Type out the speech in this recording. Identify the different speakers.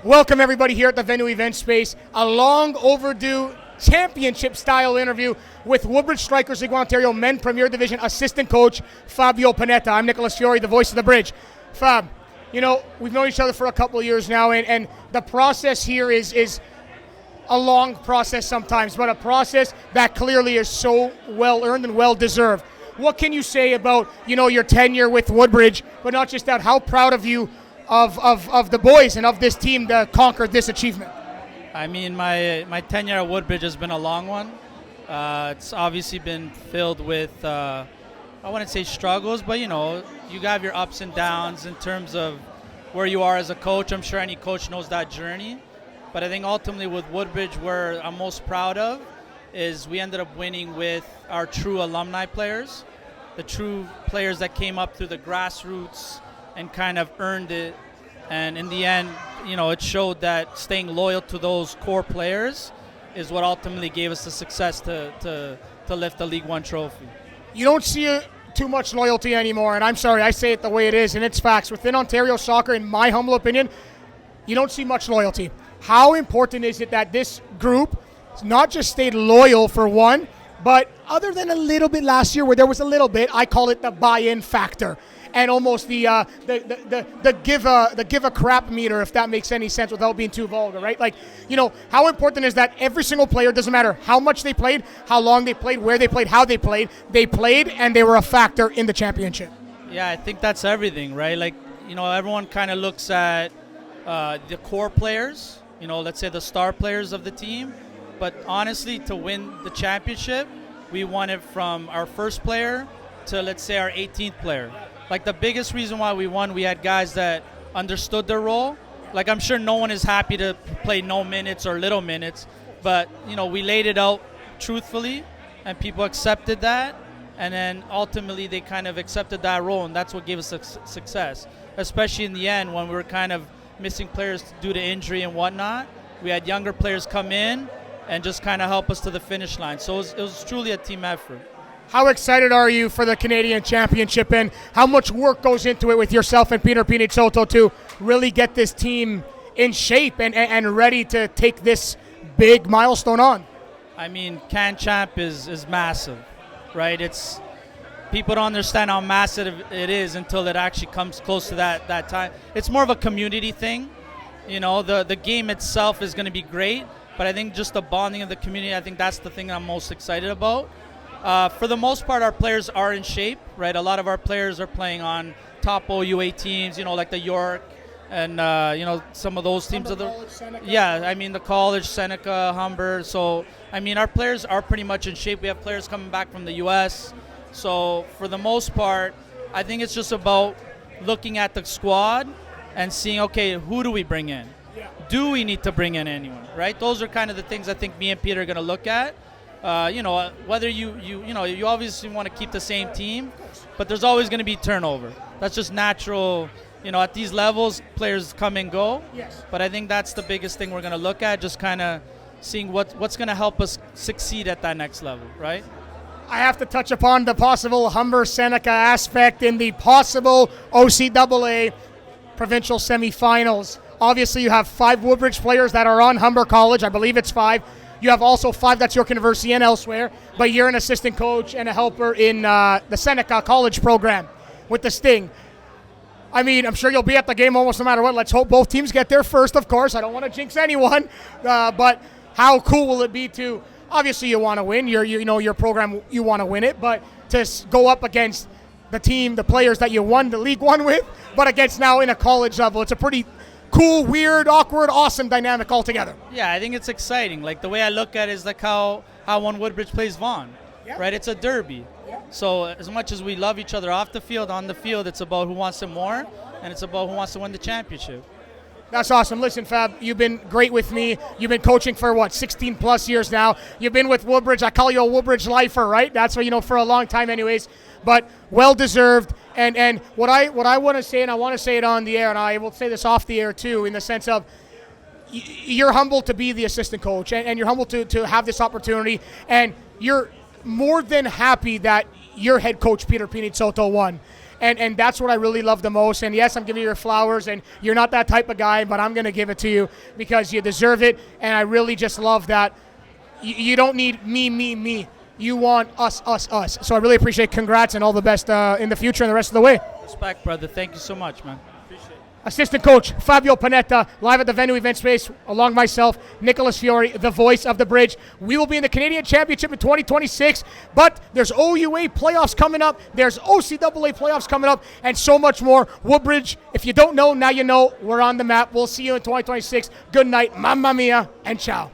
Speaker 1: Welcome everybody here at the Venue Event Space. A long overdue championship-style interview with Woodbridge Strikers League1 Ontario Men Premier Division assistant coach Fabio Panetta. I'm Nicholas Fiore, the voice of the bridge. Fab, you know, we've known each other for a couple of years now, and the process here is a long process sometimes, but a process that clearly is so well-earned and well-deserved. What can you say about, you know, your tenure with Woodbridge, but not just that, how proud of you of the boys and of this team that conquered this achievement?
Speaker 2: I mean, my tenure at Woodbridge has been a long one. It's obviously been filled with, I wouldn't say struggles, but you know, you have your ups and downs in terms of where you are as a coach. I'm sure any coach knows that journey. But I think ultimately with Woodbridge, where I'm most proud of is we ended up winning with our true alumni players, the true players that came up through the grassroots and kind of earned it. And in the end, you know, it showed that staying loyal to those core players is what ultimately gave us the success to lift the League One trophy.
Speaker 1: You don't see too much loyalty anymore, and I'm sorry, I say it the way it is, and it's facts. Within Ontario soccer, in my humble opinion, you don't see much loyalty. How important is it that this group not just stayed loyal for one, but other than a little bit last year where there was a little bit, I call it the buy-in factor, and almost the give a crap meter, if that makes any sense without being too vulgar, right? Like, you know, how important is that every single player, doesn't matter how much they played, how long they played, where they played, how they played and they were a factor in the championship.
Speaker 2: Yeah, I think that's everything, right? Like, you know, everyone kind of looks at the core players, you know, let's say the star players of the team. But honestly, to win the championship, we won it from our first player to, let's say, our 18th player. Like, the biggest reason why we won, we had guys that understood their role. Like, I'm sure no one is happy to play no minutes or little minutes, but, you know, we laid it out truthfully, and people accepted that, and then ultimately they kind of accepted that role, and that's what gave us success, especially in the end when we were kind of missing players due to injury and whatnot. We had younger players come in and just kind of help us to the finish line. So it was truly a team effort.
Speaker 1: How excited are you for the Canadian Championship, and how much work goes into it with yourself and Peter Pinizzotto to really get this team in shape and ready to take this big milestone on?
Speaker 2: I mean, Can Champ is massive, right? It's people don't understand how massive it is until it actually comes close to that time. It's more of a community thing. You know, the game itself is going to be great, but I think just the bonding of the community, I think that's the thing I'm most excited about. For the most part, our players are in shape, right? A lot of our players are playing on top OUA teams, you know, like the York and, you know, some of those teams. Yeah, I mean, the college, Seneca, Humber. So, I mean, our players are pretty much in shape. We have players coming back from the U.S. So, for the most part, I think it's just about looking at the squad and seeing, okay, who do we bring in? Do we need to bring in anyone, right? Those are kind of the things I think me and Peter are going to look at. You know, whether you know, you obviously want to keep the same team, but there's always going to be turnover. That's just natural. You know, at these levels, players come and go.
Speaker 1: Yes.
Speaker 2: But I think that's the biggest thing we're going to look at, just kind of seeing what's going to help us succeed at that next level, right?
Speaker 1: I have to touch upon the possible Humber-Seneca aspect in the possible OCAA provincial semifinals. Obviously, you have 5 Woodbridge players that are on Humber College. I believe it's 5. You have also 5 that's York University and elsewhere, but you're an assistant coach and a helper in the Seneca College program with the Sting. I mean, I'm sure you'll be at the game almost no matter what. Let's hope both teams get there first, of course. I don't want to jinx anyone, but how cool will it be to, obviously you want to win, you know, your program, you want to win it, but to go up against the team, the players that you won the League One with, but against now in a college level. It's a pretty cool, weird, awkward, awesome dynamic altogether.
Speaker 2: Yeah, I think it's exciting. Like, the way I look at it is like how when Woodbridge plays Vaughan, right? It's a derby. Yeah. So as much as we love each other off the field, on the field, it's about who wants it more, and it's about who wants to win the championship.
Speaker 1: That's awesome. Listen, Fab, you've been great with me. You've been coaching for, 16 plus years now. You've been with Woodbridge. I call you a Woodbridge lifer, right? That's what, you know, for a long time anyways. But well-deserved. And what I want to say, and I want to say it on the air, and I will say this off the air too, in the sense of you're humbled to be the assistant coach, and you're humbled to have this opportunity, and you're more than happy that your head coach, Peter Pinizzotto, won. And that's what I really love the most. And yes, I'm giving you your flowers, and you're not that type of guy, but I'm going to give it to you because you deserve it. And I really just love that you don't need me. You want us. So I really appreciate it. Congrats and all the best in the future and the rest of the way.
Speaker 2: Respect, brother. Thank you so much, man. Appreciate it.
Speaker 1: Assistant coach Fabio Panetta, live at the venue event space, along myself, Nicholas Fiore, the voice of the bridge. We will be in the Canadian Championship in 2026, but there's OUA playoffs coming up, there's OCAA playoffs coming up, and so much more. Woodbridge, if you don't know, now you know. We're on the map. We'll see you in 2026. Good night, mamma mia, and ciao.